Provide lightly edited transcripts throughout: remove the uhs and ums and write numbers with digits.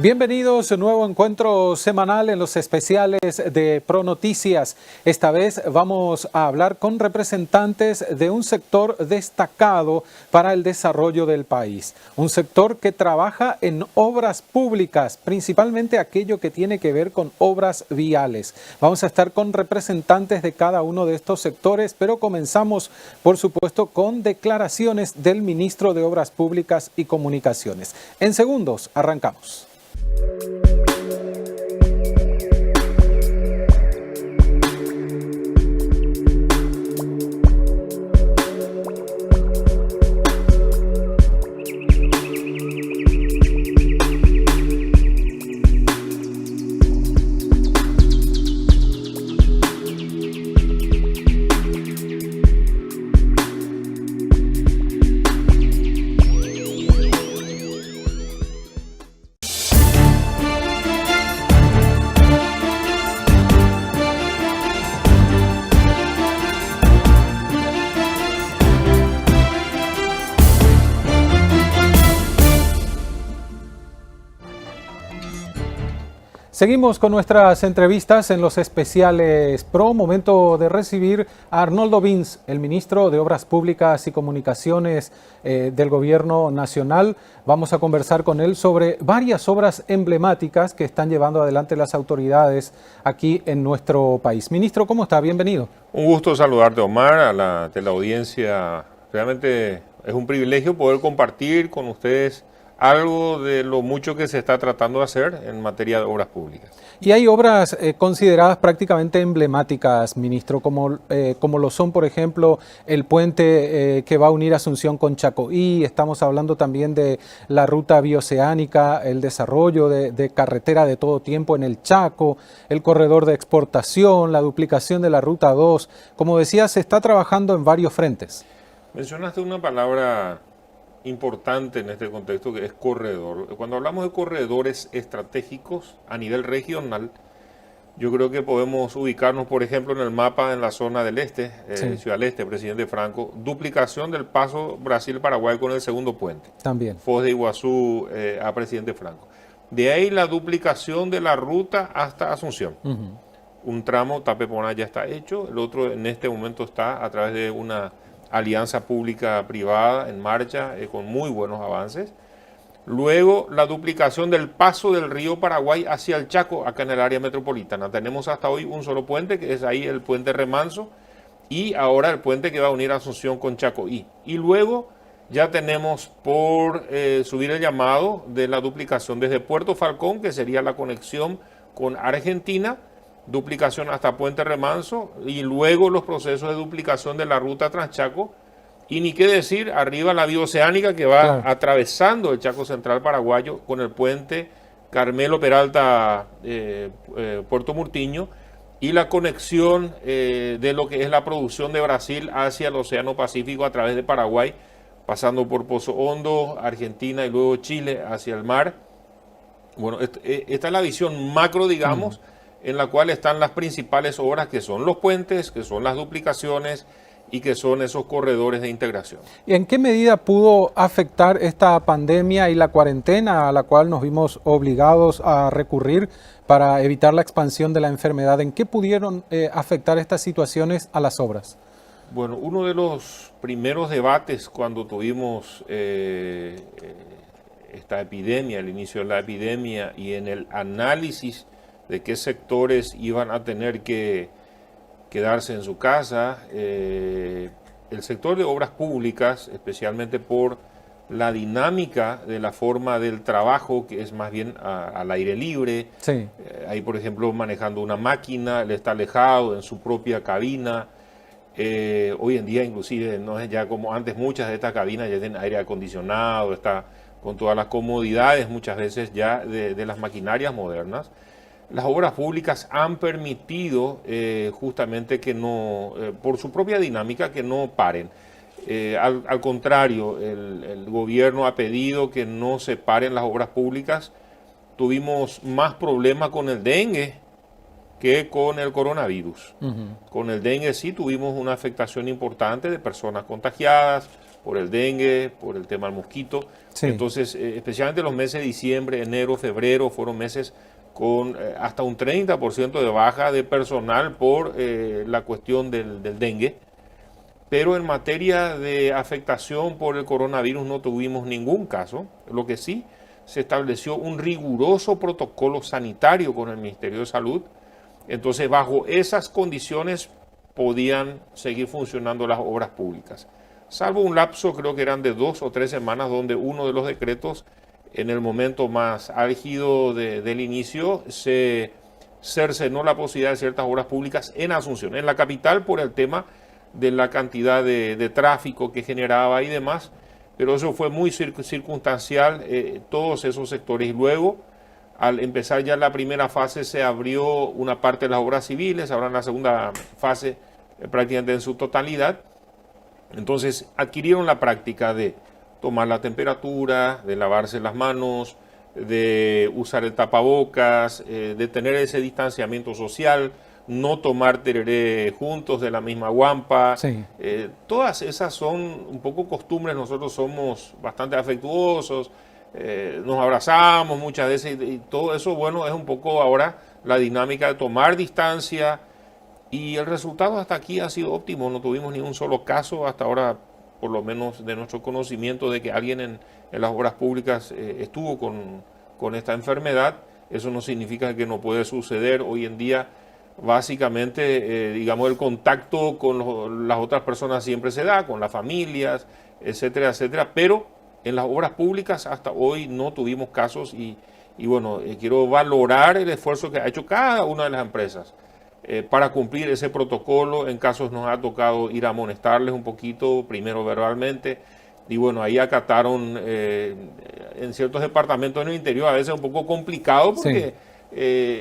Bienvenidos a un nuevo encuentro semanal en los especiales de ProNoticias. Esta vez vamos a hablar con representantes de un sector destacado para el desarrollo del país. Un sector que trabaja en obras públicas, principalmente aquello que tiene que ver con obras viales. Vamos a estar con representantes de cada uno de estos sectores, pero comenzamos, por supuesto, con declaraciones del ministro de Obras Públicas y Comunicaciones. En segundos, arrancamos. Seguimos con nuestras entrevistas en los especiales PRO. Momento de recibir a Arnoldo Vins, el ministro de Obras Públicas y Comunicaciones del Gobierno Nacional. Vamos a conversar con él sobre varias obras emblemáticas que están llevando adelante las autoridades aquí en nuestro país. Ministro, ¿cómo está? Bienvenido. Un gusto saludarte, Omar, a la teleaudiencia. Realmente es un privilegio poder compartir con ustedes algo de lo mucho que se está tratando de hacer en materia de obras públicas. Y hay obras consideradas prácticamente emblemáticas, ministro, como lo son, por ejemplo, el puente que va a unir Asunción con Chacoí. Estamos hablando también de la ruta bioceánica, el desarrollo de carretera de todo tiempo en el Chaco, el corredor de exportación, la duplicación de la ruta 2. Como decía, se está trabajando en varios frentes. Mencionaste una palabra importante en este contexto, que es corredor. Cuando hablamos de corredores estratégicos a nivel regional, yo creo que podemos ubicarnos, por ejemplo, en el mapa en la zona del este, Ciudad del Este, Presidente Franco, duplicación del paso Brasil-Paraguay con el segundo puente. También. Foz de Iguazú a Presidente Franco. De ahí la duplicación de la ruta hasta Asunción. Un tramo, Tapepona, ya está hecho, el otro en este momento está a través de una alianza pública-privada en marcha con muy buenos avances. Luego la duplicación del paso del río Paraguay hacia el Chaco, acá en el área metropolitana. Tenemos hasta hoy un solo puente, que es ahí el puente Remanso, y ahora el puente que va a unir Asunción con Chacoí. Y luego ya tenemos por subir el llamado de la duplicación desde Puerto Falcón, que sería la conexión con Argentina, duplicación hasta Puente Remanso, y luego los procesos de duplicación de la ruta Transchaco, y ni qué decir, arriba la bioceánica que va atravesando el Chaco Central paraguayo con el puente Carmelo Peralta Puerto Murtiño, y la conexión de lo que es la producción de Brasil hacia el Océano Pacífico a través de Paraguay, pasando por Pozo Hondo, Argentina y luego Chile hacia el mar. Bueno, esta es la visión macro, digamos, en la cual están las principales obras, que son los puentes, que son las duplicaciones y que son esos corredores de integración. ¿Y en qué medida pudo afectar esta pandemia y la cuarentena a la cual nos vimos obligados a recurrir para evitar la expansión de la enfermedad? ¿En qué pudieron afectar estas situaciones a las obras? Bueno, uno de los primeros debates cuando tuvimos esta epidemia, el inicio de la epidemia, y en el análisis de qué sectores iban a tener que quedarse en su casa, el sector de obras públicas, especialmente por la dinámica de la forma del trabajo, que es más bien al aire libre. Sí. Ahí, por ejemplo, manejando una máquina, él está alejado en su propia cabina. Hoy en día, inclusive, no es ya como antes, muchas de estas cabinas ya tienen aire acondicionado, está con todas las comodidades, muchas veces ya de las maquinarias modernas. Las obras públicas han permitido justamente que no, por su propia dinámica, que no paren. Al contrario, el gobierno ha pedido que no se paren las obras públicas. Tuvimos más problemas con el dengue que con el coronavirus. Con el dengue sí tuvimos una afectación importante de personas contagiadas, por el dengue, por el tema del mosquito. Sí. Entonces, especialmente los meses de diciembre, enero, febrero, fueron meses con hasta un 30% de baja de personal por la cuestión del dengue. Pero en materia de afectación por el coronavirus no tuvimos ningún caso. Lo que sí, se estableció un riguroso protocolo sanitario con el Ministerio de Salud. Entonces, bajo esas condiciones podían seguir funcionando las obras públicas. Salvo un lapso, creo que eran de 2 o 3 semanas, donde uno de los decretos, en el momento más álgido del inicio, se cercenó la posibilidad de ciertas obras públicas en Asunción, en la capital, por el tema de la cantidad de tráfico que generaba y demás, pero eso fue muy circunstancial, todos esos sectores. Y luego, al empezar ya la primera fase, se abrió una parte de las obras civiles, ahora en la segunda fase prácticamente en su totalidad. Entonces adquirieron la práctica de tomar la temperatura, de lavarse las manos, de usar el tapabocas, de tener ese distanciamiento social, no tomar tereré juntos de la misma guampa. Sí. Todas esas son un poco costumbres. Nosotros somos bastante afectuosos, nos abrazamos muchas veces y todo eso, bueno, es un poco ahora la dinámica de tomar distancia. Y el resultado hasta aquí ha sido óptimo, no tuvimos ni un solo caso hasta ahora, por lo menos de nuestro conocimiento, de que alguien en las obras públicas estuvo con esta enfermedad. Eso no significa que no puede suceder. Hoy en día, básicamente, digamos, el contacto con las otras personas siempre se da, con las familias, etcétera, etcétera, pero en las obras públicas hasta hoy no tuvimos casos y bueno, quiero valorar el esfuerzo que ha hecho cada una de las empresas para cumplir ese protocolo. En casos nos ha tocado ir a amonestarles un poquito, primero verbalmente, y bueno, ahí acataron en ciertos departamentos en el interior, a veces un poco complicado porque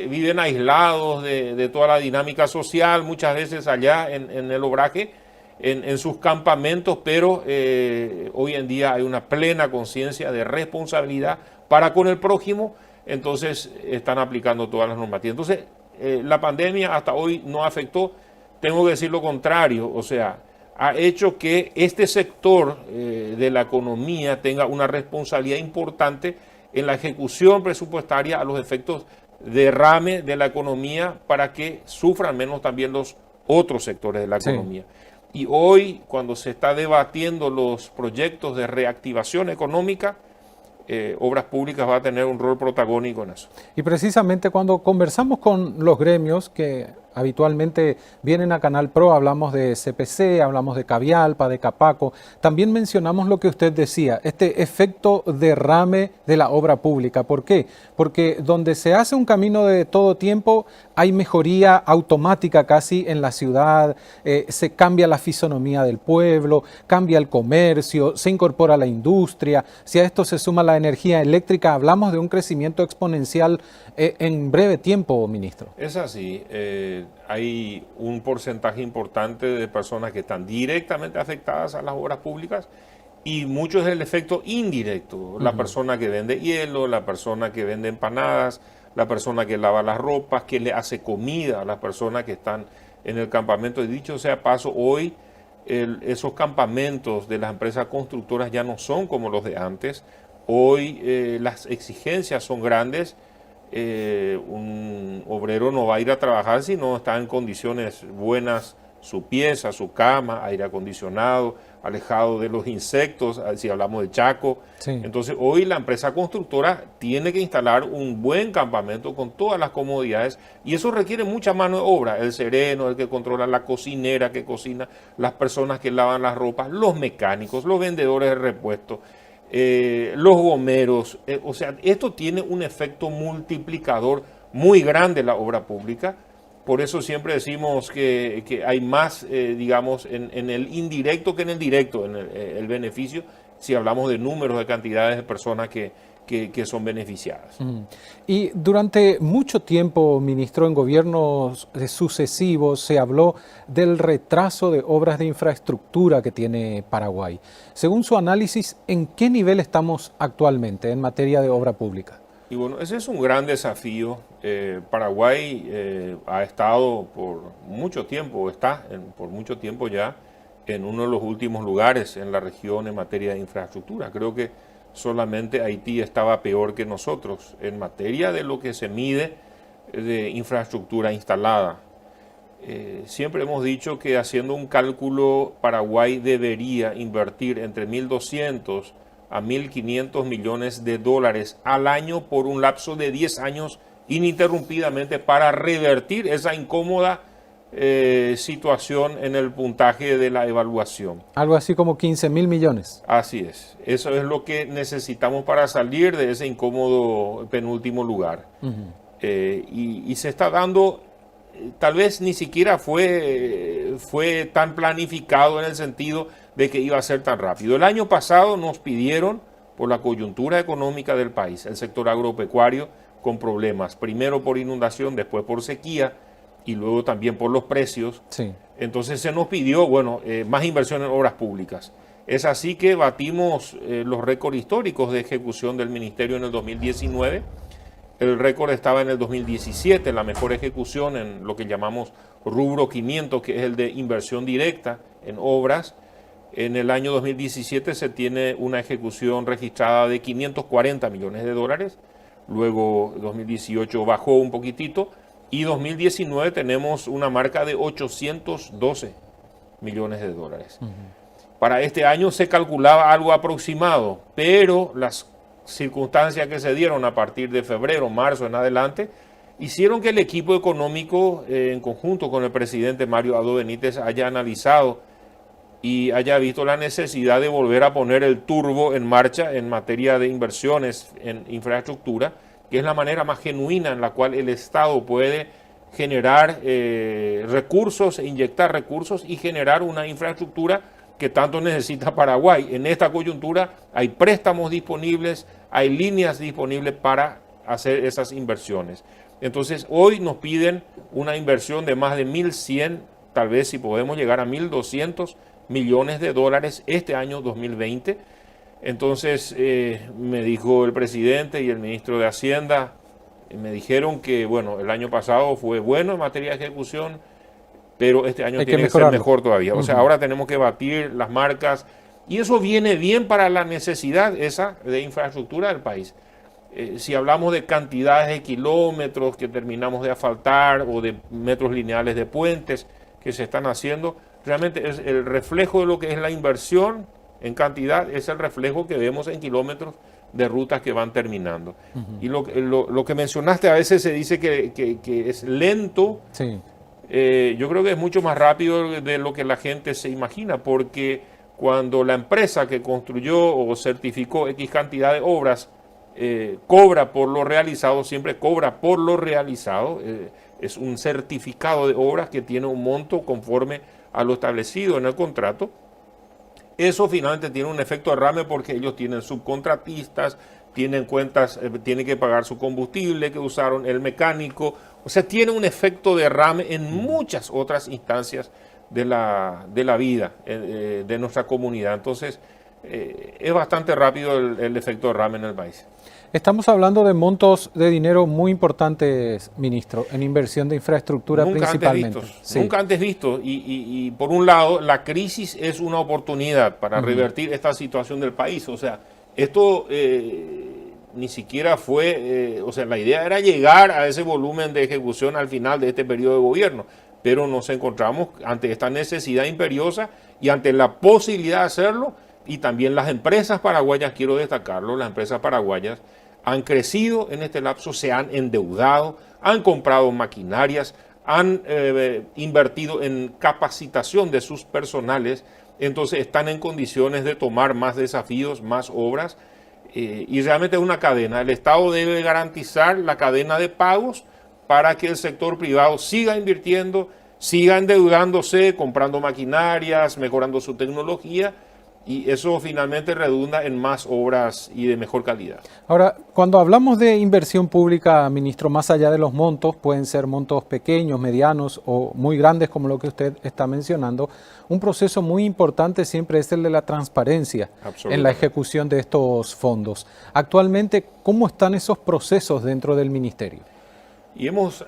viven aislados de toda la dinámica social, muchas veces allá en el obraje, en sus campamentos, pero hoy en día hay una plena conciencia de responsabilidad para con el prójimo, entonces están aplicando todas las normativas. Entonces, la pandemia hasta hoy no afectó, tengo que decir lo contrario, o sea, ha hecho que este sector de la economía tenga una responsabilidad importante en la ejecución presupuestaria a los efectos derrame de la economía para que sufran menos también los otros sectores de la economía. Y hoy, cuando se está debatiendo los proyectos de reactivación económica, Obras Públicas va a tener un rol protagónico en eso. Y precisamente cuando conversamos con los gremios que habitualmente vienen a Canal Pro, hablamos de CPC, hablamos de Cavialpa, de Capaco, también mencionamos lo que usted decía, este efecto derrame de la obra pública. ¿Por qué? Porque donde se hace un camino de todo tiempo, hay mejoría automática casi en la ciudad, se cambia la fisonomía del pueblo, cambia el comercio, se incorpora la industria. Si a esto se suma la energía eléctrica, hablamos de un crecimiento exponencial en breve tiempo, ministro. Es así. Hay un porcentaje importante de personas que están directamente afectadas a las obras públicas y mucho es el efecto indirecto. La persona que vende hielo, la persona que vende empanadas, la persona que lava las ropas, que le hace comida a las personas que están en el campamento. Y dicho sea paso, hoy esos campamentos de las empresas constructoras ya no son como los de antes. Hoy las exigencias son grandes. Un obrero no va a ir a trabajar si no está en condiciones buenas, su pieza, su cama, aire acondicionado, alejado de los insectos, si hablamos de Chaco. Entonces hoy la empresa constructora tiene que instalar un buen campamento con todas las comodidades y eso requiere mucha mano de obra, el sereno, el que controla la cocinera que cocina, las personas que lavan las ropas, los mecánicos, los vendedores de repuestos, los gomeros. O sea, esto tiene un efecto multiplicador muy grande en la obra pública. Por eso siempre decimos que hay más, digamos, en el indirecto que en el directo, en el beneficio, si hablamos de números, de cantidades de personas que son beneficiadas. Y durante mucho tiempo, ministro, en gobiernos sucesivos se habló del retraso de obras de infraestructura que tiene Paraguay. Según su análisis, ¿en qué nivel estamos actualmente en materia de obra pública? Y bueno, ese es un gran desafío. Paraguay ha estado por mucho tiempo, por mucho tiempo ya, en uno de los últimos lugares en la región en materia de infraestructura. Creo que solamente Haití estaba peor que nosotros en materia de lo que se mide de infraestructura instalada. Siempre hemos dicho que haciendo un cálculo, Paraguay debería invertir entre 1.200 a 1.500 millones de dólares al año por un lapso de 10 años ininterrumpidamente para revertir esa incómoda situación en el puntaje de la evaluación. Algo así como 15.000 millones. Así es. Eso es lo que necesitamos para salir de ese incómodo penúltimo lugar. Y se está dando, tal vez ni siquiera fue tan planificado en el sentido de que iba a ser tan rápido. El año pasado nos pidieron, por la coyuntura económica del país, el sector agropecuario con problemas, primero por inundación, después por sequía, y luego también por los precios. Sí. Entonces se nos pidió, más inversión en obras públicas. Es así que batimos los récords históricos de ejecución del Ministerio en el 2019. El récord estaba en el 2017, la mejor ejecución en lo que llamamos rubro 500, que es el de inversión directa en obras. En el año 2017 se tiene una ejecución registrada de 540 millones de dólares. Luego 2018 bajó un poquitito. Y 2019 tenemos una marca de 812 millones de dólares. Para este año se calculaba algo aproximado, pero las circunstancias que se dieron a partir de febrero, marzo en adelante, hicieron que el equipo económico, en conjunto con el presidente Mario Abdo Benítez, haya analizado y haya visto la necesidad de volver a poner el turbo en marcha en materia de inversiones en infraestructura, que es la manera más genuina en la cual el Estado puede generar recursos, inyectar recursos y generar una infraestructura que tanto necesita Paraguay. En esta coyuntura hay préstamos disponibles, hay líneas disponibles para hacer esas inversiones. Entonces hoy nos piden una inversión de más de 1.100, tal vez si podemos llegar a 1.200 millones de dólares este año 2020. Entonces me dijo el presidente y el ministro de Hacienda, me dijeron que el año pasado fue bueno en materia de ejecución, pero este año tiene que ser mejor todavía. O sea, ahora tenemos que batir las marcas y eso viene bien para la necesidad esa de infraestructura del país. Si hablamos de cantidades de kilómetros que terminamos de asfaltar o de metros lineales de puentes que se están haciendo, realmente es el reflejo de lo que es la inversión en cantidad, es el reflejo que vemos en kilómetros de rutas que van terminando. Y lo que mencionaste, a veces se dice que es lento. Sí. Yo creo que es mucho más rápido de lo que la gente se imagina, porque cuando la empresa que construyó o certificó X cantidad de obras cobra por lo realizado, siempre cobra por lo realizado, es un certificado de obras que tiene un monto conforme a lo establecido en el contrato. Eso finalmente tiene un efecto derrame porque ellos tienen subcontratistas, tienen cuentas, tienen que pagar su combustible que usaron, el mecánico. O sea, tiene un efecto derrame en muchas otras instancias de la vida de nuestra comunidad. Entonces, es bastante rápido el efecto derrame en el país. Estamos hablando de montos de dinero muy importantes, ministro, en inversión de infraestructura principalmente. Nunca antes visto. Y por un lado, la crisis es una oportunidad para revertir esta situación del país. O sea, esto ni siquiera fue, la idea era llegar a ese volumen de ejecución al final de este periodo de gobierno. Pero nos encontramos ante esta necesidad imperiosa y ante la posibilidad de hacerlo. Y también las empresas paraguayas, quiero destacarlo, las empresas paraguayas han crecido en este lapso, se han endeudado, han comprado maquinarias, han invertido en capacitación de sus personales, entonces están en condiciones de tomar más desafíos, más obras, y realmente es una cadena. El Estado debe garantizar la cadena de pagos para que el sector privado siga invirtiendo, siga endeudándose, comprando maquinarias, mejorando su tecnología, y eso finalmente redunda en más obras y de mejor calidad. Ahora, cuando hablamos de inversión pública, ministro, más allá de los montos, pueden ser montos pequeños, medianos o muy grandes como lo que usted está mencionando, un proceso muy importante siempre es el de la transparencia en la ejecución de estos fondos. Actualmente, ¿cómo están esos procesos dentro del ministerio? Y hemos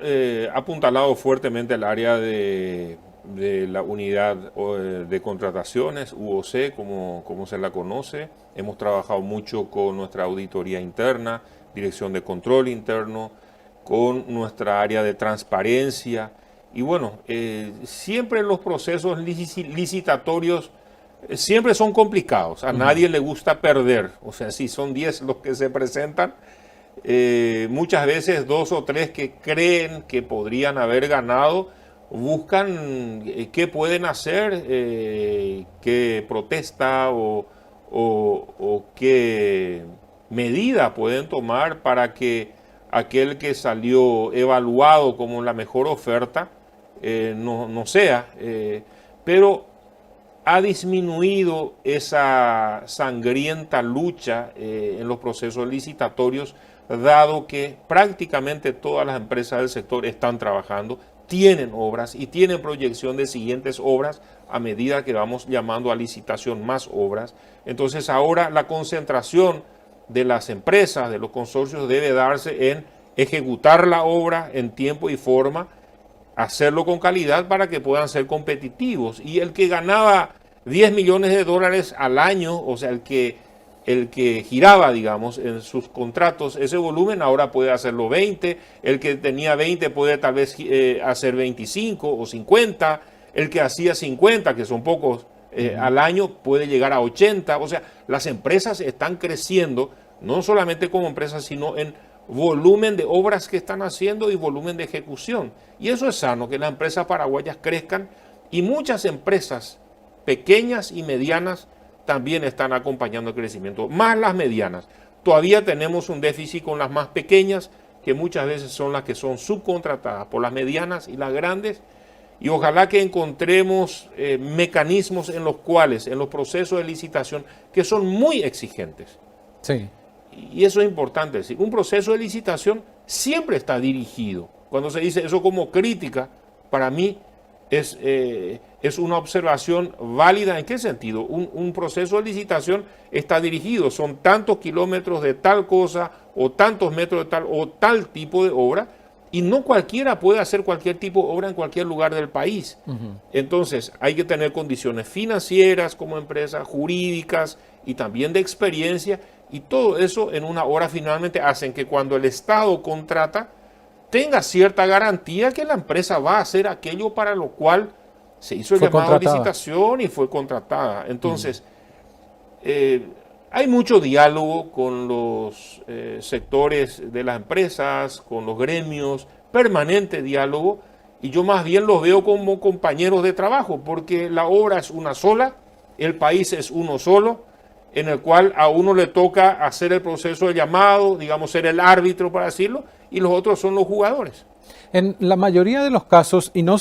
apuntalado fuertemente el área de de la unidad de contrataciones, UOC, como se la conoce. Hemos trabajado mucho con nuestra auditoría interna, dirección de control interno, con nuestra área de transparencia. Y bueno, siempre los procesos licitatorios siempre son complicados. A nadie le gusta perder. O sea, si son 10 los que se presentan, muchas veces 2 o 3 que creen que podrían haber ganado, buscan qué pueden hacer, qué protesta o qué medida pueden tomar para que aquel que salió evaluado como la mejor oferta no sea. Pero ha disminuido esa sangrienta lucha en los procesos licitatorios, dado que prácticamente todas las empresas del sector están trabajando, tienen obras y tienen proyección de siguientes obras a medida que vamos llamando a licitación más obras. Entonces ahora la concentración de las empresas, de los consorcios, debe darse en ejecutar la obra en tiempo y forma, hacerlo con calidad para que puedan ser competitivos. Y el que ganaba 10 millones de dólares al año, o sea, el que giraba, digamos, en sus contratos ese volumen, ahora puede hacerlo 20, el que tenía 20 puede tal vez hacer 25 o 50, el que hacía 50, que son pocos al año, puede llegar a 80, o sea, las empresas están creciendo, no solamente como empresas, sino en volumen de obras que están haciendo y volumen de ejecución. Y eso es sano, que las empresas paraguayas crezcan, y muchas empresas pequeñas y medianas también están acompañando el crecimiento, más las medianas. Todavía tenemos un déficit con las más pequeñas, que muchas veces son las que son subcontratadas por las medianas y las grandes, y ojalá que encontremos mecanismos en los cuales, en los procesos de licitación, que son muy exigentes. Sí. Y eso es importante decir, un proceso de licitación siempre está dirigido. Cuando se dice eso como crítica, para mí es una observación válida. ¿En qué sentido? Un proceso de licitación está dirigido, son tantos kilómetros de tal cosa, o tantos metros de tal, o tal tipo de obra, y no cualquiera puede hacer cualquier tipo de obra en cualquier lugar del país. Entonces, hay que tener condiciones financieras como empresas, jurídicas y también de experiencia, y todo eso en una hora finalmente hacen que cuando el Estado contrata, tenga cierta garantía que la empresa va a hacer aquello para lo cual se hizo el llamado a licitación y fue contratada. Entonces, hay mucho diálogo con los sectores de las empresas, con los gremios, permanente diálogo, y yo más bien los veo como compañeros de trabajo, porque la obra es una sola, el país es uno solo, en el cual a uno le toca hacer el proceso de llamado, digamos, ser el árbitro, para decirlo, y los otros son los jugadores. En la mayoría de los casos, y no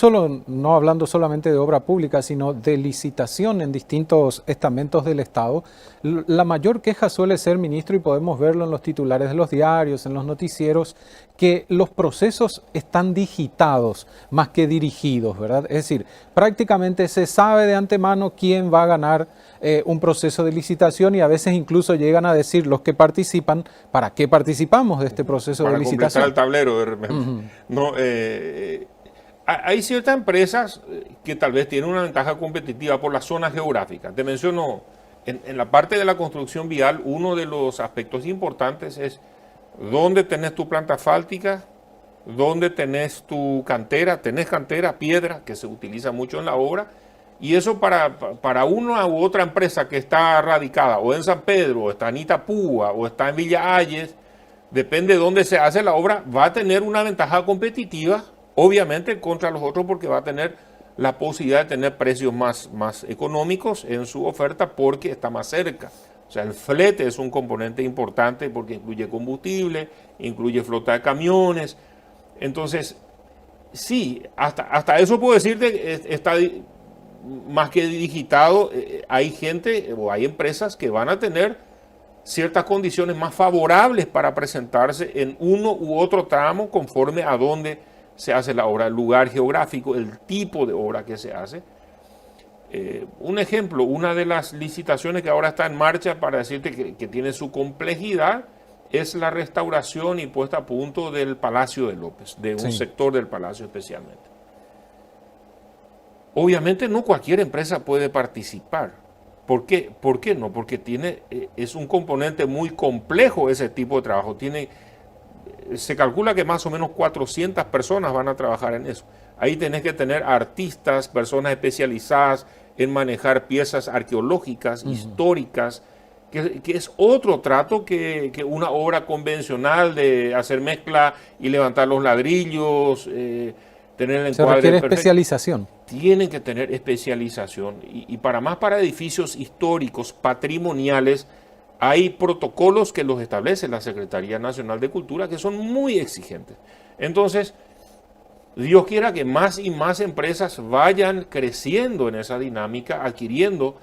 hablando solamente de obra pública, sino de licitación en distintos estamentos del Estado, la mayor queja suele ser, ministro, y podemos verlo en los titulares de los diarios, en los noticieros, que los procesos están digitados más que dirigidos, ¿verdad? Es decir, prácticamente se sabe de antemano quién va a ganar un proceso de licitación, y a veces incluso llegan a decir los que participan, ¿para qué participamos de este proceso de licitación? Para completar el tablero, de repente. No, hay ciertas empresas que tal vez tienen una ventaja competitiva por la zona geográfica. Te menciono, en la parte de la construcción vial, uno de los aspectos importantes es dónde tenés tu planta asfáltica, dónde tenés tu cantera, piedra, que se utiliza mucho en la obra, y eso para una u otra empresa que está radicada o en San Pedro, o está en Itapúa, o está en Villa Ayes, depende de dónde se hace la obra, va a tener una ventaja competitiva, obviamente, contra los otros, porque va a tener la posibilidad de tener precios más económicos en su oferta porque está más cerca. O sea, el flete es un componente importante porque incluye combustible, incluye flota de camiones. Entonces, sí, hasta eso puedo decirte que está más que digitado. Hay gente o hay empresas que van a tener ciertas condiciones más favorables para presentarse en uno u otro tramo conforme a dónde se hace la obra, el lugar geográfico, el tipo de obra que se hace. Un ejemplo, una de las licitaciones que ahora está en marcha, para decirte que tiene su complejidad, es la restauración y puesta a punto del Palacio de López, de un sector del Palacio especialmente. Obviamente no cualquier empresa puede participar. ¿Por qué? ¿Por qué no? Porque es un componente muy complejo ese tipo de trabajo. Se calcula que más o menos 400 personas van a trabajar en eso. Ahí tenés que tener artistas, personas especializadas en manejar piezas arqueológicas, históricas, que es otro trato que una obra convencional de hacer mezcla y levantar los ladrillos, tener el encuadre Se requiere perfecto. especialización. Tienen que tener especialización y para edificios históricos, patrimoniales, hay protocolos que los establece la Secretaría Nacional de Cultura que son muy exigentes. Entonces, Dios quiera que más y más empresas vayan creciendo en esa dinámica, adquiriendo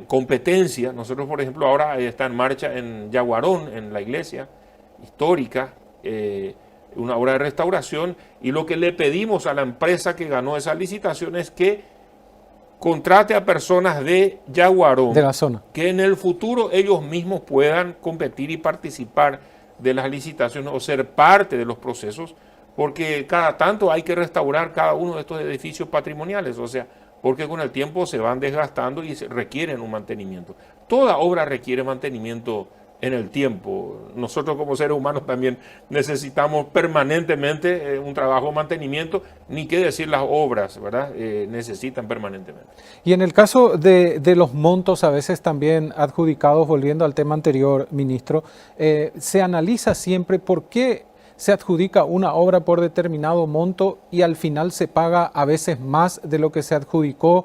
competencia. Nosotros, por ejemplo, ahora está en marcha en Yaguarón, en la iglesia histórica, una obra de restauración, y lo que le pedimos a la empresa que ganó esa licitación es que contrate a personas de Yaguarón, de la zona, que en el futuro ellos mismos puedan competir y participar de las licitaciones o ser parte de los procesos, porque cada tanto hay que restaurar cada uno de estos edificios patrimoniales, o sea, porque con el tiempo se van desgastando y requieren un mantenimiento. Toda obra requiere mantenimiento en el tiempo. Nosotros como seres humanos también necesitamos permanentemente un trabajo de mantenimiento, ni qué decir las obras, ¿verdad? Necesitan permanentemente. Y en el caso de los montos a veces también adjudicados, volviendo al tema anterior, ministro, se analiza siempre por qué se adjudica una obra por determinado monto y al final se paga a veces más de lo que se adjudicó,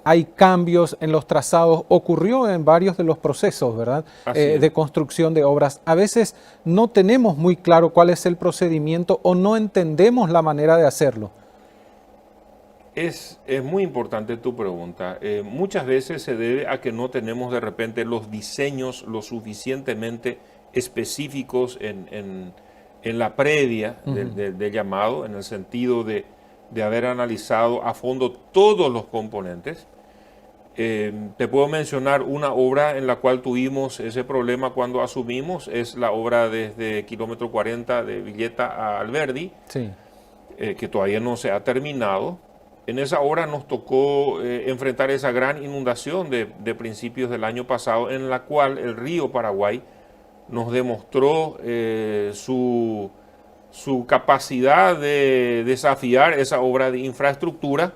hay cambios en los trazados, ocurrió en varios de los procesos, ¿verdad? De construcción de obras. A veces no tenemos muy claro cuál es el procedimiento o no entendemos la manera de hacerlo. Es muy importante tu pregunta. Muchas veces se debe a que no tenemos de repente los diseños lo suficientemente específicos en la previa del llamado, en el sentido de haber analizado a fondo todos los componentes. Te puedo mencionar una obra en la cual tuvimos ese problema cuando asumimos, es la obra desde kilómetro 40 de Villeta a Alberdi, sí. Que todavía no se ha terminado. En esa obra nos tocó enfrentar esa gran inundación de principios del año pasado, en la cual el río Paraguay nos demostró su capacidad de desafiar esa obra de infraestructura.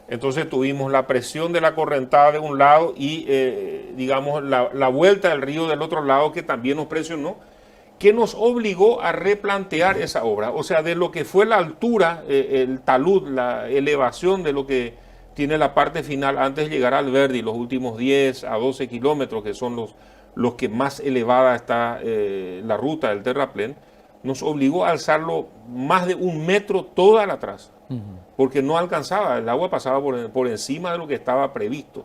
Entonces tuvimos la presión de la correntada de un lado y, digamos, la vuelta del río del otro lado, que también nos presionó, que nos obligó a replantear esa obra. O sea, de lo que fue la altura, el talud, la elevación de lo que tiene la parte final antes de llegar al Verdi, los últimos 10 a 12 kilómetros, que son los que más elevada está la ruta del terraplén, nos obligó a alzarlo más de 1 metro toda la traza, porque no alcanzaba, el agua pasaba por encima de lo que estaba previsto.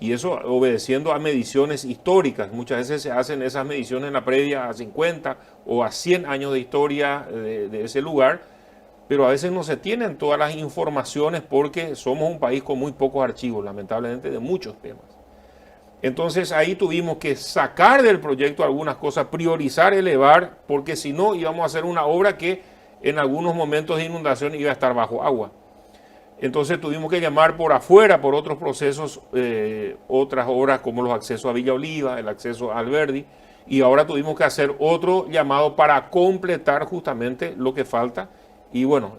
Y eso obedeciendo a mediciones históricas. Muchas veces se hacen esas mediciones en la previa a 50 o a 100 años de historia de ese lugar, pero a veces no se tienen todas las informaciones porque somos un país con muy pocos archivos, lamentablemente, de muchos temas. Entonces ahí tuvimos que sacar del proyecto algunas cosas, priorizar, elevar, porque si no íbamos a hacer una obra que en algunos momentos de inundación iba a estar bajo agua. Entonces tuvimos que llamar por afuera, por otros procesos, otras obras como los accesos a Villa Oliva, el acceso a Alberdi, y ahora tuvimos que hacer otro llamado para completar justamente lo que falta. Y bueno,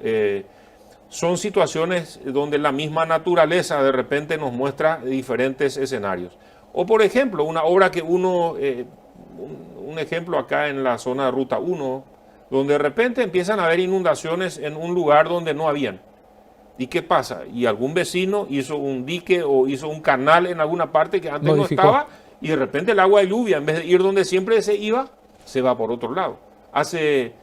son situaciones donde la misma naturaleza de repente nos muestra diferentes escenarios. O por ejemplo, una obra que un ejemplo acá en la zona de Ruta 1, donde de repente empiezan a haber inundaciones en un lugar donde no habían. ¿Y qué pasa? Y algún vecino hizo un dique o hizo un canal en alguna parte que antes no estaba, y de repente el agua de lluvia, en vez de ir donde siempre se iba, se va por otro lado. Hace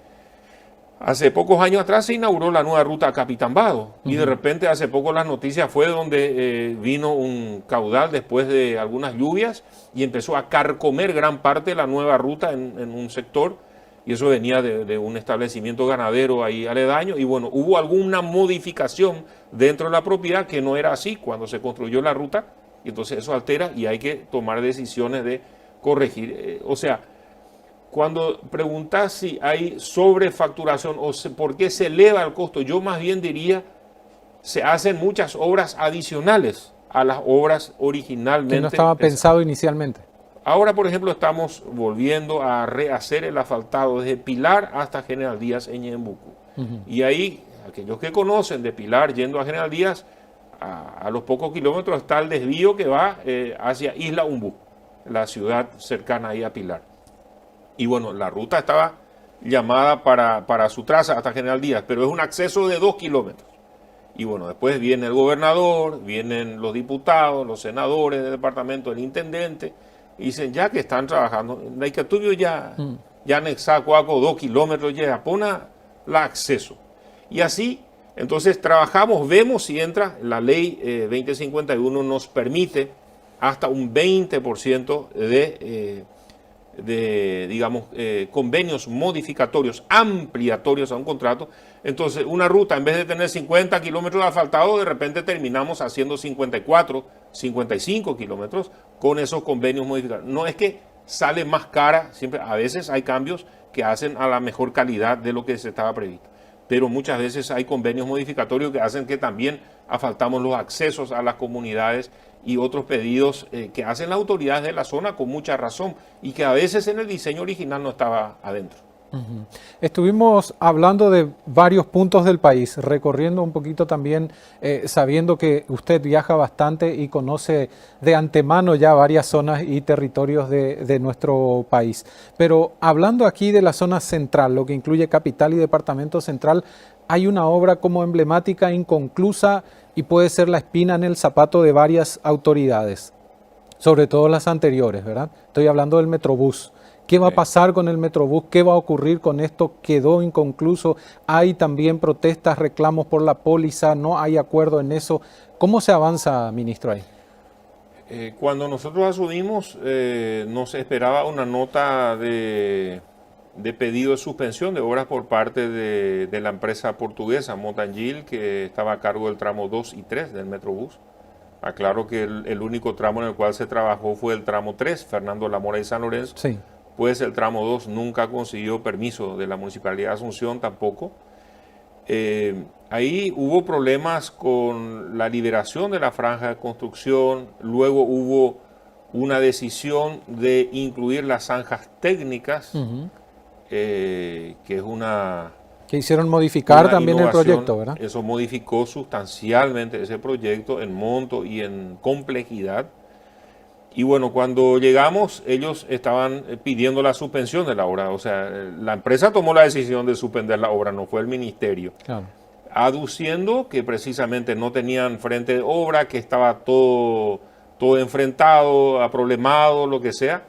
pocos años atrás se inauguró la nueva ruta a Capitán Vado, y de repente hace poco las noticias fue donde vino un caudal después de algunas lluvias y empezó a carcomer gran parte de la nueva ruta en un sector. Y eso venía de un establecimiento ganadero ahí aledaño. Y bueno, hubo alguna modificación dentro de la propiedad que no era así cuando se construyó la ruta. Y entonces eso altera y hay que tomar decisiones de corregir. O sea, cuando preguntas si hay sobrefacturación o por qué se eleva el costo, yo más bien diría, se hacen muchas obras adicionales a las obras originalmente que no estaba pensadas. pensado inicialmente. Ahora, por ejemplo, estamos volviendo a rehacer el asfaltado desde Pilar hasta General Díaz en Ñembucú. Y ahí, aquellos que conocen de Pilar yendo a General Díaz, a los pocos kilómetros está el desvío que va hacia Isla Umbú, la ciudad cercana ahí a Pilar. Y bueno, la ruta estaba llamada para su traza hasta General Díaz, pero es un acceso de 2 kilómetros. Y bueno, después viene el gobernador, vienen los diputados, los senadores del departamento, el intendente, y dicen, ya que están trabajando, la Icatubio ya anexa 2 kilómetros, ya pone la acceso. Y así, entonces trabajamos, vemos si entra, la ley 2051 nos permite hasta un 20% digamos, convenios modificatorios, ampliatorios a un contrato. Entonces, una ruta, en vez de tener 50 kilómetros de asfaltado, de repente terminamos haciendo 54, 55 kilómetros con esos convenios modificados. No es que sale más cara, siempre, a veces hay cambios que hacen a la mejor calidad de lo que se estaba previsto, pero muchas veces hay convenios modificatorios que hacen que también asfaltamos los accesos a las comunidades y otros pedidos que hacen las autoridades de la zona con mucha razón y que a veces en el diseño original no estaba adentro. Estuvimos hablando de varios puntos del país, recorriendo un poquito también, sabiendo que usted viaja bastante y conoce de antemano ya varias zonas y territorios de nuestro país. Pero hablando aquí de la zona central, lo que incluye capital y departamento central, hay una obra como emblemática, inconclusa y puede ser la espina en el zapato de varias autoridades, sobre todo las anteriores, ¿verdad? Estoy hablando del Metrobús. ¿Qué va a pasar con el Metrobús? ¿Qué va a ocurrir con esto? Quedó inconcluso. Hay también protestas, reclamos por la póliza, no hay acuerdo en eso. ¿Cómo se avanza, ministro, ahí? Cuando nosotros asumimos, nos esperaba una nota de pedido de suspensión de obras por parte de la empresa portuguesa Motangil, que estaba a cargo del tramo 2 y 3 del Metrobús. Aclaro que el único tramo en el cual se trabajó fue el tramo 3, Fernando Lamora y San Lorenzo. Sí. Pues el tramo 2 nunca consiguió permiso de la Municipalidad de Asunción tampoco. Ahí hubo problemas con la liberación de la franja de construcción, luego hubo una decisión de incluir las zanjas técnicas, que es una... Que hicieron modificar también el innovación. proyecto, ¿verdad? Eso modificó sustancialmente ese proyecto en monto y en complejidad. Y bueno, cuando llegamos, ellos estaban pidiendo la suspensión de la obra. O sea, la empresa tomó la decisión de suspender la obra, no fue el ministerio. Claro. Aduciendo que precisamente no tenían frente de obra, que estaba todo enfrentado, aproblemado, lo que sea.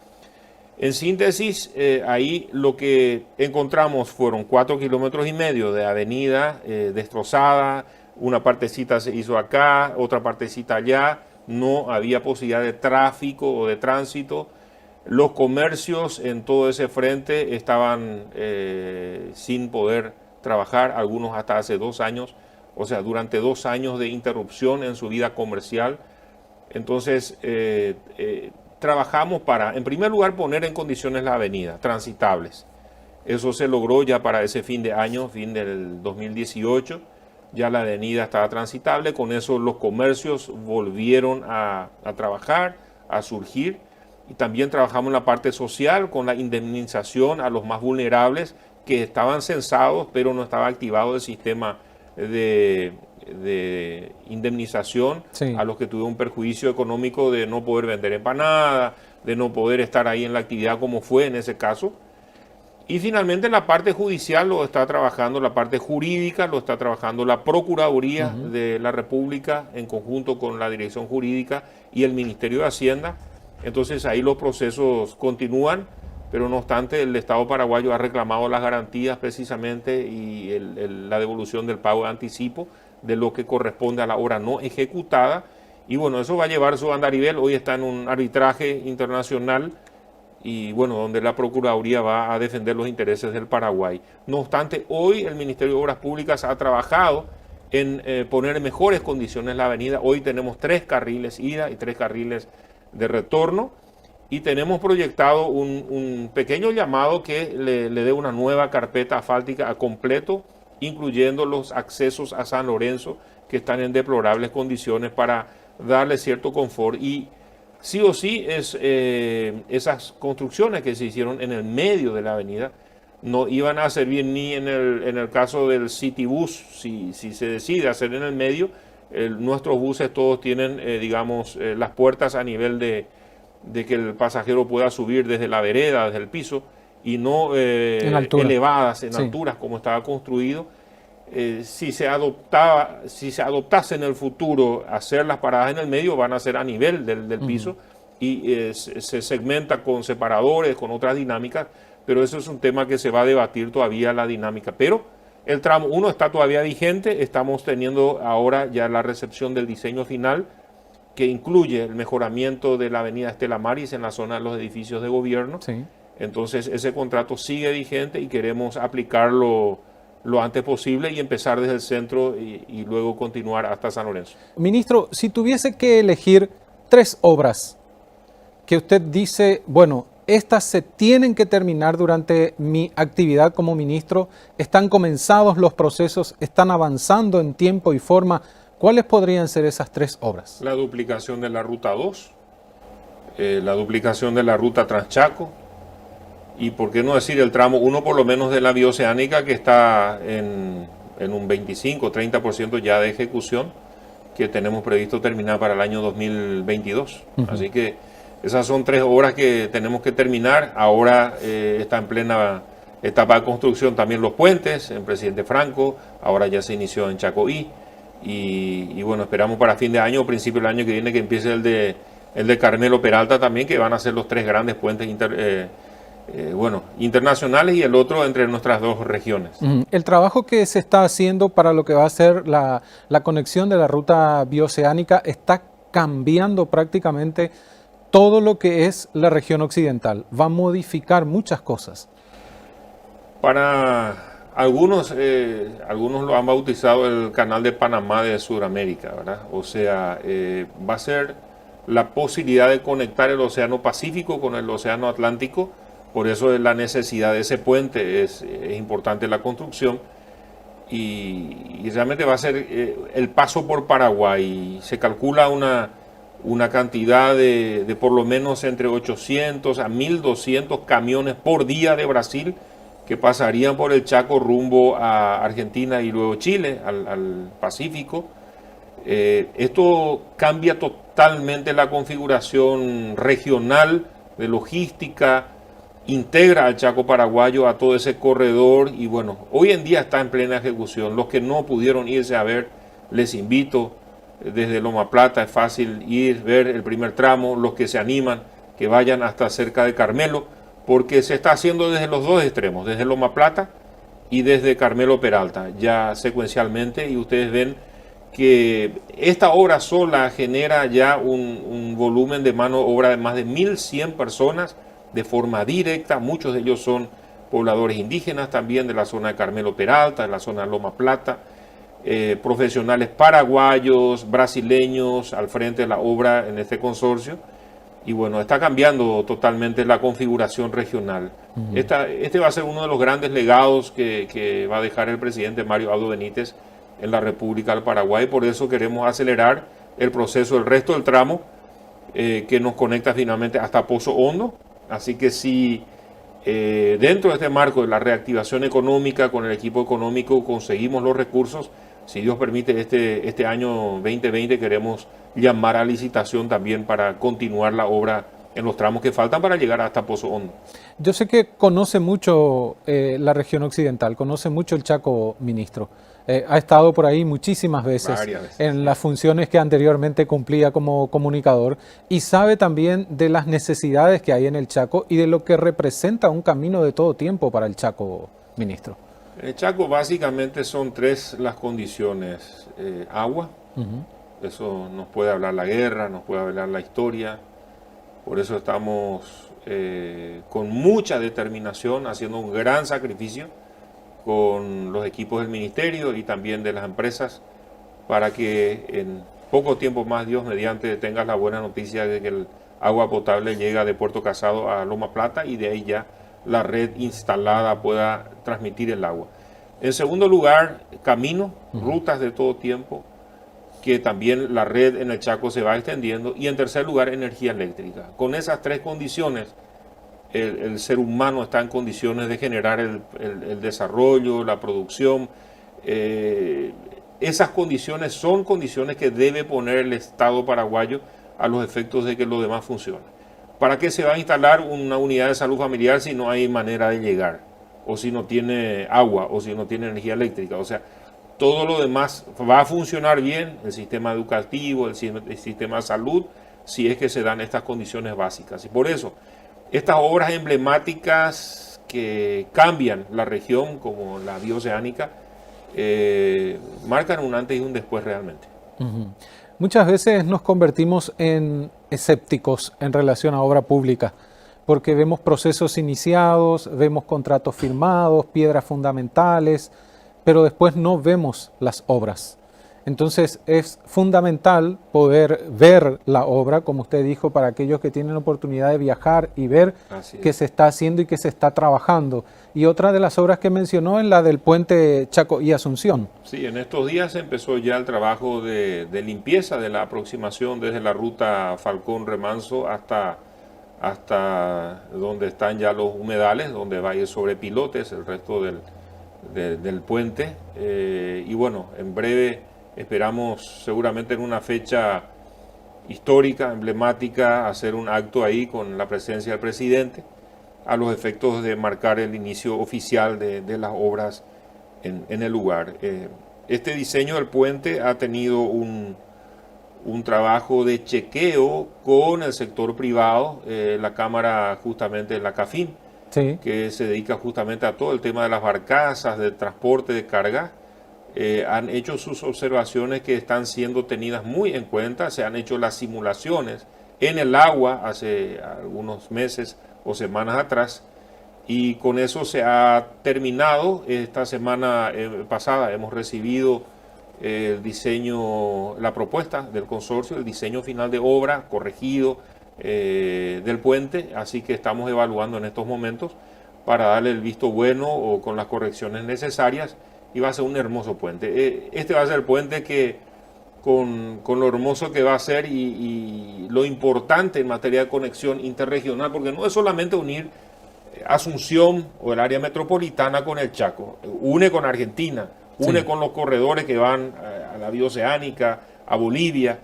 En síntesis, ahí lo que encontramos fueron 4,5 kilómetros de avenida destrozada. Una partecita se hizo acá, otra partecita allá. No había posibilidad de tráfico o de tránsito. Los comercios en todo ese frente estaban sin poder trabajar, algunos hasta hace 2 años, o sea, durante 2 años de interrupción en su vida comercial. Entonces, trabajamos para, en primer lugar, poner en condiciones la avenida, transitables. Eso se logró ya para ese fin de año, fin del 2018. Ya la avenida estaba transitable, con eso los comercios volvieron a trabajar, a surgir, y también trabajamos en la parte social con la indemnización a los más vulnerables que estaban censados, pero no estaba activado el sistema de indemnización, sí, a los que tuvieron un perjuicio económico de no poder vender empanada, de no poder estar ahí en la actividad como fue en ese caso. Y finalmente la parte judicial lo está trabajando, la parte jurídica lo está trabajando la Procuraduría de la República en conjunto con la Dirección Jurídica y el Ministerio de Hacienda. Entonces ahí los procesos continúan, pero no obstante el Estado paraguayo ha reclamado las garantías precisamente y la devolución del pago de anticipo de lo que corresponde a la obra no ejecutada. Y bueno, eso va a llevar su andarivel. Hoy está en un arbitraje internacional y bueno, donde la Procuraduría va a defender los intereses del Paraguay. No obstante, hoy el Ministerio de Obras Públicas ha trabajado en poner en mejores condiciones la avenida. Hoy tenemos 3 carriles ida y 3 carriles de retorno y tenemos proyectado un pequeño llamado que le dé una nueva carpeta asfáltica a completo incluyendo los accesos a San Lorenzo, que están en deplorables condiciones, para darle cierto confort. Y sí o sí, esas construcciones que se hicieron en el medio de la avenida no iban a servir ni en el caso del City Bus, si se decide hacer en el medio. Nuestros buses todos tienen, digamos, las puertas a nivel de que el pasajero pueda subir desde la vereda, desde el piso, y no elevadas en alturas como estaba construido. Si se adoptase en el futuro hacer las paradas en el medio, van a ser a nivel del piso, y se segmenta con separadores, con otras dinámicas, pero eso es un tema que se va a debatir todavía, la dinámica. Pero el tramo 1 está todavía vigente. Estamos teniendo ahora ya la recepción del diseño final, que incluye el mejoramiento de la avenida Estela Maris en la zona de los edificios de gobierno. Sí. Entonces ese contrato sigue vigente y queremos aplicarlo lo antes posible y empezar desde el centro y luego continuar hasta San Lorenzo. Ministro, si tuviese que elegir 3 obras que usted dice, bueno, estas se tienen que terminar durante mi actividad como ministro, están comenzados los procesos, están avanzando en tiempo y forma, ¿cuáles podrían ser esas 3 obras? La duplicación de la Ruta 2, la duplicación de la Ruta Transchaco, y por qué no decir el tramo 1 por lo menos de la Bioceánica, que está en un 25-30% ya de ejecución, que tenemos previsto terminar para el año 2022. Así que esas son 3 obras que tenemos que terminar. Ahora está en plena etapa de construcción también los puentes en Presidente Franco, ahora ya se inició en Chacoí, y bueno, esperamos para fin de año o principio del año que viene que empiece el de Carmelo Peralta también, que van a ser los 3 grandes puentes internacionales, y el otro entre nuestras 2 regiones. El trabajo que se está haciendo para lo que va a ser la conexión de la ruta bioceánica está cambiando prácticamente todo lo que es la región occidental. Va a modificar muchas cosas. Para algunos lo han bautizado el Canal de Panamá de Sudamérica, ¿verdad? O sea, va a ser la posibilidad de conectar el Océano Pacífico con el Océano Atlántico. Por eso es la necesidad de ese puente, es importante la construcción, y realmente va a ser el paso por Paraguay. Se calcula una cantidad de por lo menos entre 800 a 1200 camiones por día de Brasil que pasarían por el Chaco rumbo a Argentina y luego Chile, al Pacífico. Esto cambia totalmente la configuración regional de logística, integra al Chaco paraguayo, a todo ese corredor, y bueno, hoy en día está en plena ejecución. Los que no pudieron irse a ver, les invito, desde Loma Plata es fácil ir, ver el primer tramo. Los que se animan, que vayan hasta cerca de Carmelo, porque se está haciendo desde los 2 extremos, desde Loma Plata y desde Carmelo Peralta, ya secuencialmente, y ustedes ven que esta obra sola genera ya un volumen de mano de obra de más de 1.100 personas, de forma directa. Muchos de ellos son pobladores indígenas también de la zona de Carmelo Peralta, de la zona de Loma Plata, profesionales paraguayos, brasileños al frente de la obra en este consorcio. Y bueno, está cambiando totalmente la configuración regional. Este va a ser uno de los grandes legados que va a dejar el presidente Mario Abdo Benítez en la República del Paraguay. Por eso queremos acelerar el proceso del resto del tramo, que nos conecta finalmente hasta Pozo Hondo. Así que si dentro de este marco de la reactivación económica, con el equipo económico conseguimos los recursos, si Dios permite, este año 2020 queremos llamar a licitación también para continuar la obra en los tramos que faltan para llegar hasta Pozo Hondo. Yo sé que conoce mucho la región occidental, conoce mucho el Chaco, ministro. Ha estado por ahí muchísimas veces en las funciones que anteriormente cumplía como comunicador, y sabe también de las necesidades que hay en el Chaco y de lo que representa un camino de todo tiempo para el Chaco, ministro. En el Chaco básicamente son 3 las condiciones. Agua, eso nos puede hablar la guerra, nos puede hablar la historia. Por eso estamos con mucha determinación haciendo un gran sacrificio con los equipos del ministerio y también de las empresas, para que en poco tiempo más, Dios mediante, tengas la buena noticia de que el agua potable llega de Puerto Casado a Loma Plata, y de ahí ya la red instalada pueda transmitir el agua. En segundo lugar, caminos, rutas de todo tiempo, que también la red en el Chaco se va extendiendo. Y en tercer lugar, energía eléctrica. Con esas tres condiciones, el ser humano está en condiciones de generar el desarrollo, la producción. Esas condiciones son condiciones que debe poner el Estado paraguayo a los efectos de que lo demás funcione. ¿Para qué se va a instalar una unidad de salud familiar si no hay manera de llegar? O si no tiene agua, o si no tiene energía eléctrica. O sea, todo lo demás va a funcionar bien, el sistema educativo, el sistema de salud, si es que se dan estas condiciones básicas. Y por eso, estas obras emblemáticas que cambian la región, como la bioceánica, marcan un antes y un después realmente. Muchas veces nos convertimos en escépticos en relación a obra pública, porque vemos procesos iniciados, vemos contratos firmados, piedras fundamentales, pero después no vemos las obras. Entonces es fundamental poder ver la obra, como usted dijo, para aquellos que tienen oportunidad de viajar y ver qué se está haciendo y qué se está trabajando. Y otra de las obras que mencionó es la del puente Chaco y Asunción. Sí, en estos días empezó ya el trabajo de limpieza de la aproximación desde la ruta Falcón-Remanso hasta donde están ya los humedales, donde va a ir sobre pilotes el resto del puente. Y bueno, en breve esperamos seguramente en una fecha histórica, emblemática, hacer un acto ahí con la presencia del presidente a los efectos de marcar el inicio oficial de las obras en el lugar. Este diseño del puente ha tenido un trabajo de chequeo con el sector privado, la Cámara justamente, la CAFIN, sí, que se dedica justamente a todo el tema de las barcazas, de transporte de carga. Han hecho sus observaciones que están siendo tenidas muy en cuenta, se han hecho las simulaciones en el agua hace algunos meses o semanas atrás, y con eso se ha terminado. Esta semana pasada hemos recibido el diseño, la propuesta del consorcio, el diseño final de obra corregido del puente, así que estamos evaluando en estos momentos para darle el visto bueno o con las correcciones necesarias, y va a ser un hermoso puente. Este va a ser el puente que con lo hermoso que va a ser y lo importante en materia de conexión interregional, porque no es solamente unir Asunción o el área metropolitana con el Chaco, une con Argentina, une con los corredores que van a la bioceánica, a Bolivia.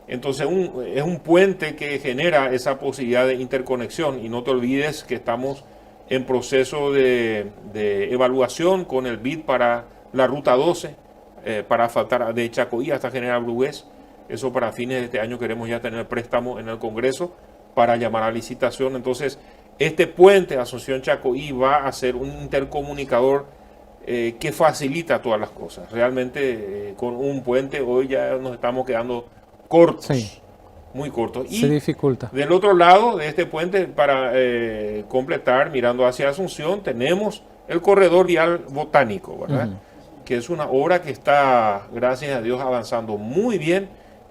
Entonces es un puente que genera esa posibilidad de interconexión, y no te olvides que estamos en proceso de evaluación con el BID para la ruta 12, para asfaltar de Chacoí hasta General Brugués. Eso para fines de este año queremos ya tener préstamo en el Congreso para llamar a licitación. Entonces este puente Asunción Chacoí va a ser un intercomunicador que facilita todas las cosas. Realmente con un puente hoy ya nos estamos quedando cortos. Sí. Muy cortos. Y se dificulta. Del otro lado de este puente, para completar, mirando hacia Asunción, tenemos el corredor vial botánico, ¿verdad? Que es una obra que está, gracias a Dios, avanzando muy bien.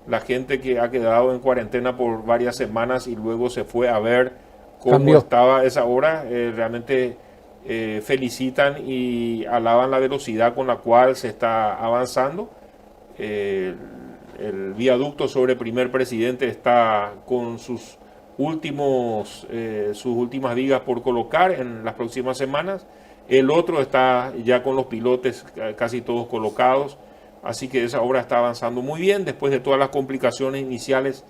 La gente que ha quedado en cuarentena por varias semanas y luego se fue a ver cómo estaba esa obra, realmente felicitan y alaban la velocidad con la cual se está avanzando. El viaducto sobre Primer Presidente está con sus últimas vigas por colocar en las próximas semanas. El otro está ya con los pilotes casi todos colocados. Así que esa obra está avanzando muy bien después de todas las complicaciones iniciales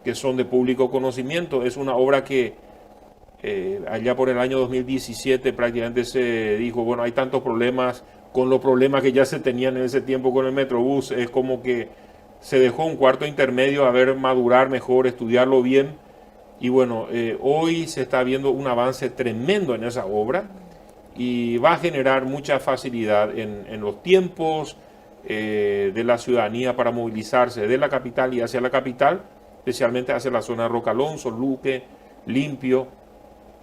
que son de público conocimiento. Es una obra que allá por el año 2017 prácticamente se dijo, bueno, hay tantos problemas, con los problemas que ya se tenían en ese tiempo con el Metrobús, es como que se dejó un cuarto intermedio a ver madurar mejor, estudiarlo bien. Y bueno, hoy se está viendo un avance tremendo en esa obra y va a generar mucha facilidad en los tiempos de la ciudadanía para movilizarse de la capital y hacia la capital, especialmente hacia la zona de Rocalonso, Luque, Limpio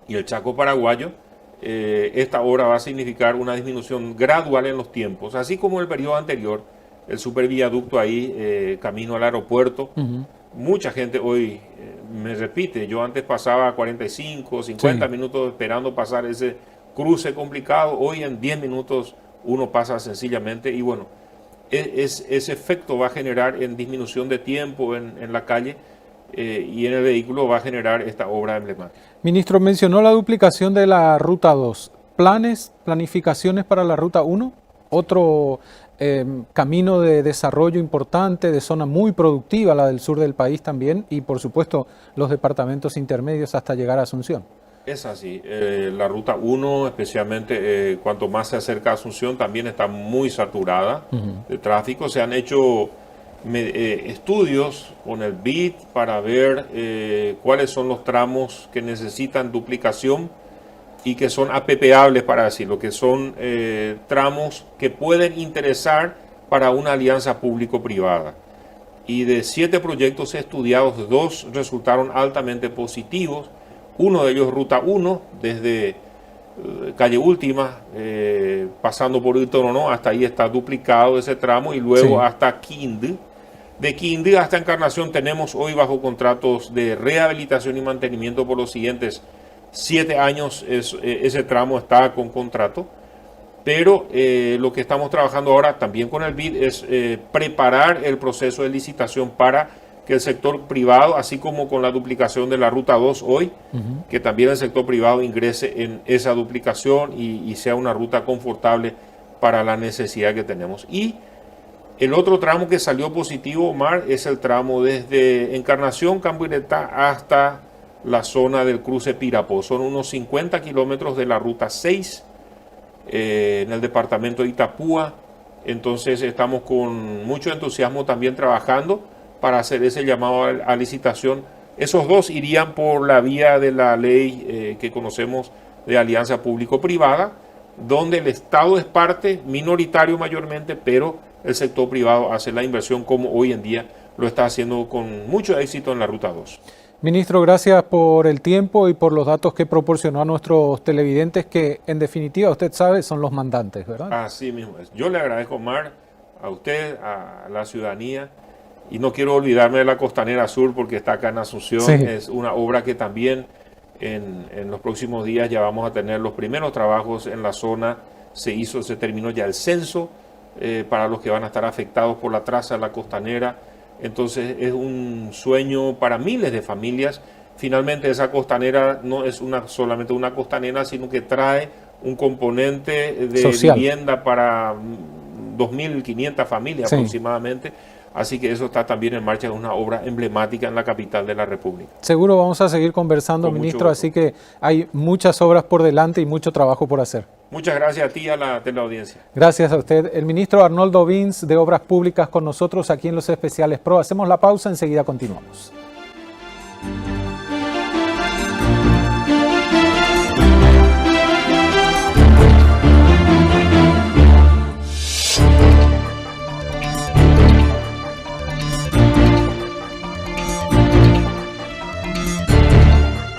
y el Chaco paraguayo. Esta obra va a significar una disminución gradual en los tiempos, así como el periodo anterior, el superviaducto ahí, camino al aeropuerto. Mucha gente hoy me repite, yo antes pasaba 45, 50 minutos esperando pasar ese cruce complicado, hoy en 10 minutos uno pasa sencillamente y bueno, ese efecto va a generar en disminución de tiempo en la calle y en el vehículo va a generar esta obra emblemática. Ministro, mencionó la duplicación de la Ruta 2. ¿Planificaciones para la Ruta 1? Otro camino de desarrollo importante, de zona muy productiva, la del sur del país también, y por supuesto los departamentos intermedios hasta llegar a Asunción. Es así, la Ruta 1, especialmente cuanto más se acerca a Asunción, también está muy saturada de tráfico. Se han hecho estudios con el BID para ver cuáles son los tramos que necesitan duplicación y que son apepeables, para decirlo, que son tramos que pueden interesar para una alianza público-privada. Y de 7 proyectos estudiados, 2 resultaron altamente positivos. Uno de ellos, Ruta 1, desde Calle Última, pasando por Itoronó, hasta ahí está duplicado ese tramo, y luego hasta Quindío. De Quindío hasta Encarnación tenemos hoy bajo contratos de rehabilitación y mantenimiento por los siguientes 7 años, ese tramo está con contrato. Pero lo que estamos trabajando ahora también con el BID es preparar el proceso de licitación para que el sector privado, así como con la duplicación de la Ruta 2 hoy, que también el sector privado ingrese en esa duplicación y sea una ruta confortable para la necesidad que tenemos. Y el otro tramo que salió positivo, Omar, es el tramo desde Encarnación, Cambuiretá, hasta la zona del cruce Pirapó. Son unos 50 kilómetros de la Ruta 6 en el departamento de Itapúa. Entonces estamos con mucho entusiasmo también trabajando para hacer ese llamado a licitación. Esos 2 irían por la vía de la ley que conocemos de alianza público-privada, donde el Estado es parte minoritario mayormente, pero el sector privado hace la inversión como hoy en día lo está haciendo con mucho éxito en la Ruta 2. Ministro, gracias por el tiempo y por los datos que proporcionó a nuestros televidentes, que en definitiva, usted sabe, son los mandantes, ¿verdad? Así mismo es. Yo le agradezco, Omar, a usted, a la ciudadanía. Y no quiero olvidarme de la Costanera Sur, porque está acá en Asunción. Sí. Es una obra que también en los próximos días ya vamos a tener los primeros trabajos en la zona. Se terminó ya el censo para los que van a estar afectados por la traza de la Costanera. Entonces es un sueño para miles de familias. Finalmente esa costanera no es solamente una costanera, sino que trae un componente de social, vivienda para 2.500 familias aproximadamente. Así que eso está también en marcha, es una obra emblemática en la capital de la República. Seguro vamos a seguir conversando, ministro, así que hay muchas obras por delante y mucho trabajo por hacer. Muchas gracias a ti y a la teleaudiencia. Gracias a usted. El ministro Arnoldo Vins, de Obras Públicas, con nosotros aquí en Los Especiales PRO. Hacemos la pausa, enseguida continuamos.